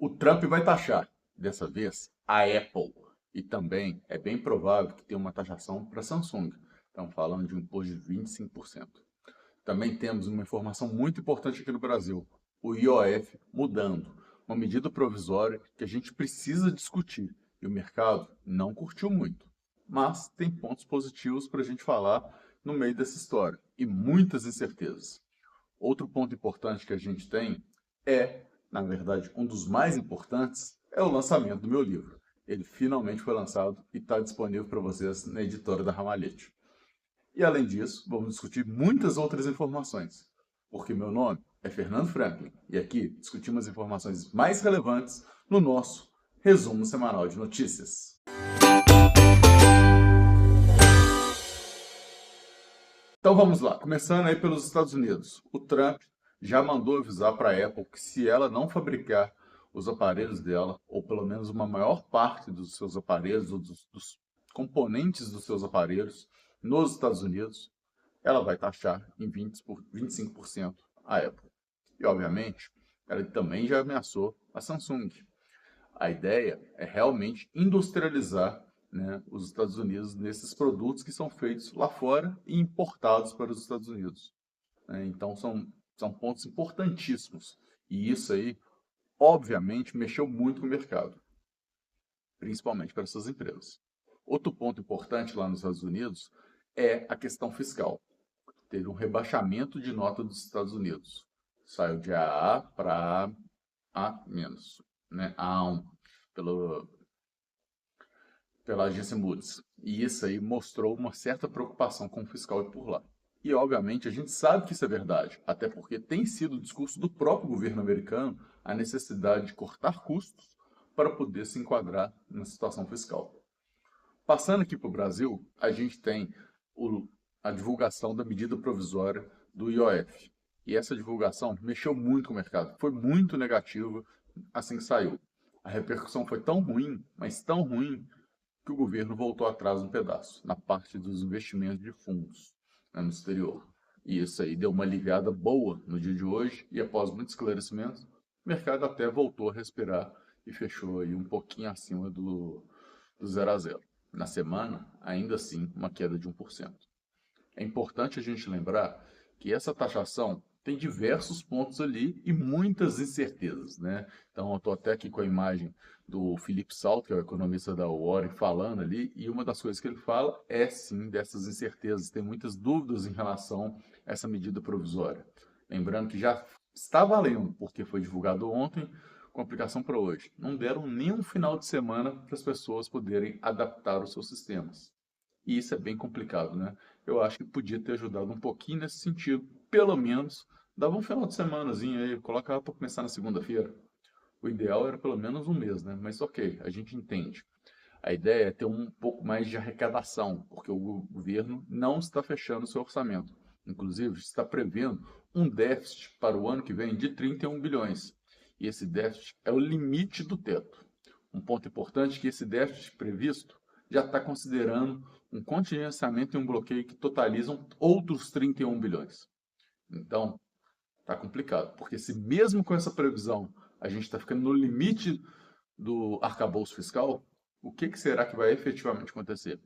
O Trump vai taxar, dessa vez, a Apple. E também é bem provável que tenha uma taxação para a Samsung. Estamos falando de um imposto de 25%. Também temos uma informação muito importante aqui no Brasil: o IOF mudando. Uma medida provisória que a gente precisa discutir. E o mercado não curtiu muito. Mas tem pontos positivos para a gente falar no meio dessa história. E muitas incertezas. Outro ponto importante que a gente tem é, na verdade, um dos mais importantes, é o lançamento do meu livro. Ele finalmente foi lançado e está disponível para vocês na editora da Ramalhete. E além disso, vamos discutir muitas outras informações, porque meu nome é Fernando Franklin e aqui discutimos as informações mais relevantes no nosso resumo semanal de notícias. Então vamos lá, começando aí pelos Estados Unidos. O Trump já mandou avisar para a Apple que se ela não fabricar os aparelhos dela, ou pelo menos uma maior parte dos seus aparelhos, ou dos componentes dos seus aparelhos, nos Estados Unidos, ela vai taxar em 25% a Apple. E, obviamente, ela também já ameaçou a Samsung. A ideia é realmente industrializar, né, os Estados Unidos nesses produtos que são feitos lá fora e importados para os Estados Unidos, né? Então são pontos importantíssimos. E isso aí, obviamente, mexeu muito com o mercado, principalmente para essas empresas. Outro ponto importante lá nos Estados Unidos é a questão fiscal. Teve um rebaixamento de nota dos Estados Unidos. Saiu de AA para A-, né? A1, pelo, pela agência Moody's. E isso aí mostrou uma certa preocupação com o fiscal por lá. E, obviamente, a gente sabe que isso é verdade, até porque tem sido o discurso do próprio governo americano a necessidade de cortar custos para poder se enquadrar na situação fiscal. Passando aqui para o Brasil, a gente tem a divulgação da medida provisória do IOF. E essa divulgação mexeu muito com o mercado, foi muito negativa assim que saiu. A repercussão foi tão ruim, mas tão ruim, que o governo voltou atrás um pedaço, na parte dos investimentos de fundos, né, no exterior. E isso aí deu uma aliviada boa no dia de hoje, e após muitos esclarecimentos, o mercado até voltou a respirar e fechou aí um pouquinho acima do 0 a 0. Na semana, ainda assim, uma queda de 1%. É importante a gente lembrar que essa taxação tem diversos pontos ali e muitas incertezas, né? Então, eu estou até aqui com a imagem do Felipe Salto, que é o economista da Warren, falando ali, e uma das coisas que ele fala é sim dessas incertezas, tem muitas dúvidas em relação a essa medida provisória. Lembrando que já está valendo, porque foi divulgado ontem, com aplicação para hoje. Não deram nem um final de semana para as pessoas poderem adaptar os seus sistemas. E isso é bem complicado, né? Eu acho que podia ter ajudado um pouquinho nesse sentido. Pelo menos, dava um final de semanazinho aí, colocava para começar na segunda-feira. O ideal era pelo menos um mês, né? Mas ok, a gente entende. A ideia é ter um pouco mais de arrecadação, porque o governo não está fechando o seu orçamento. Inclusive, está prevendo um déficit para o ano que vem de 31 bilhões. E esse déficit é o limite do teto. Um ponto importante é que esse déficit previsto já está considerando um contingenciamento e um bloqueio que totalizam outros 31 bilhões. Então, está complicado, porque se mesmo com essa previsão a gente está ficando no limite do arcabouço fiscal, o que será que vai efetivamente acontecer?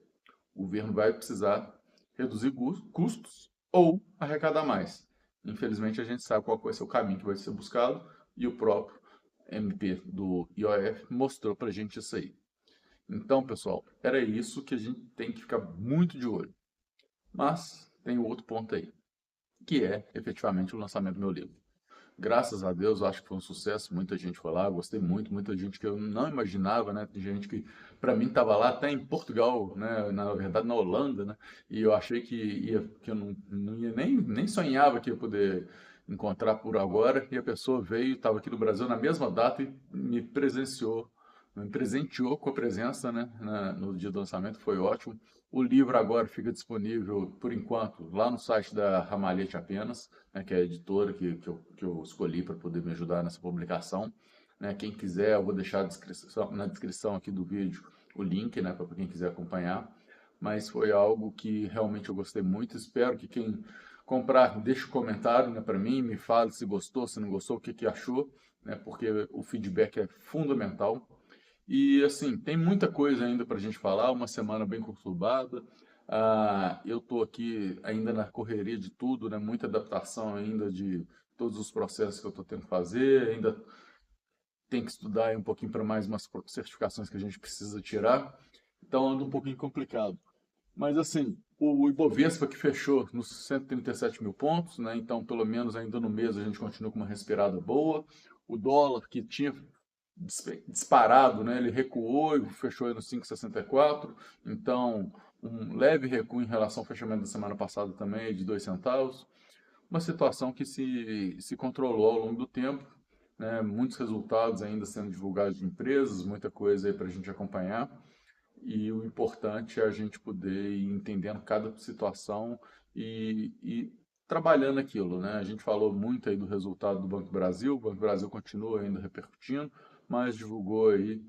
O governo vai precisar reduzir custos ou arrecadar mais. Infelizmente, a gente sabe qual vai ser o caminho que vai ser buscado e o próprio MP do IOF mostrou para a gente isso aí. Então, pessoal, era isso que a gente tem que ficar muito de olho. Mas tem outro ponto aí, que é efetivamente o lançamento do meu livro. Graças a Deus, eu acho que foi um sucesso, muita gente foi lá, gostei muito, muita gente que eu não imaginava, né? Tem gente que, para mim, estava lá até em Portugal, né? Na verdade, na Holanda, né? E eu achei que eu não ia nem sonhava que ia poder encontrar por agora, e a pessoa veio, estava aqui no Brasil na mesma data e me presenteou com a presença, né? No dia do lançamento, foi ótimo. O livro agora fica disponível, por enquanto, lá no site da Ramalhete apenas, né, que é a editora que eu escolhi para poder me ajudar nessa publicação. Né, quem quiser, eu vou deixar na descrição aqui do vídeo o link, né, para quem quiser acompanhar. Mas foi algo que realmente eu gostei muito. Espero que quem comprar deixe um comentário, né, para mim, me fale se gostou, se não gostou, o que achou. né, porque o feedback é fundamental. E assim, tem muita coisa ainda para a gente falar, uma semana bem conturbada. Eu estou aqui ainda na correria de tudo, né? Muita adaptação ainda de todos os processos que eu estou tendo que fazer, ainda tem que estudar aí um pouquinho para mais umas certificações que a gente precisa tirar. Então anda um pouquinho complicado. Mas assim, o Ibovespa que fechou nos 137 mil pontos, né? Então pelo menos ainda no mês a gente continua com uma respirada boa. O dólar que tinha disparado, né? Ele recuou e fechou aí no 5,64. Então, um leve recuo em relação ao fechamento da semana passada também, de 2 centavos. Uma situação que se controlou ao longo do tempo, né? Muitos resultados ainda sendo divulgados de empresas, muita coisa aí para a gente acompanhar. E o importante é a gente poder ir entendendo cada situação e trabalhando aquilo, né? A gente falou muito aí do resultado do Banco do Brasil, o Banco do Brasil continua ainda repercutindo, mas divulgou aí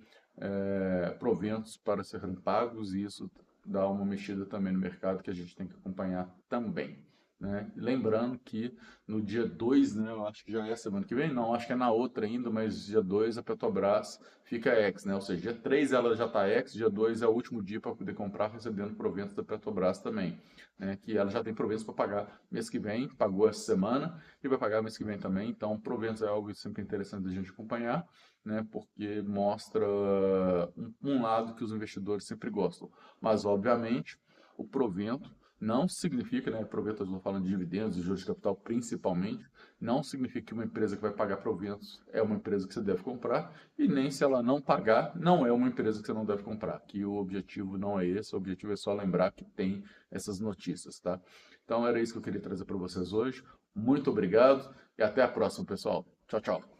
proventos para serem pagos e isso dá uma mexida também no mercado que a gente tem que acompanhar também, né? Lembrando que no dia 2, né, eu acho que já é semana que vem, não, acho que é na outra ainda, mas dia 2 a Petrobras fica ex, né? Ou seja, dia 3 ela já está ex, dia 2 é o último dia para poder comprar recebendo proventos da Petrobras também, né? Que ela já tem proventos para pagar mês que vem, pagou essa semana e vai pagar mês que vem também, então proventos é algo sempre interessante da gente acompanhar, né? Porque mostra um lado que os investidores sempre gostam, mas obviamente o provento não significa, né, provento, eu estou falando de dividendos e juros de capital principalmente, não significa que uma empresa que vai pagar proventos é uma empresa que você deve comprar, e nem se ela não pagar, não é uma empresa que você não deve comprar. Que o objetivo não é esse, o objetivo é só lembrar que tem essas notícias, tá? Então era isso que eu queria trazer para vocês hoje. Muito obrigado e até a próxima, pessoal. Tchau, tchau.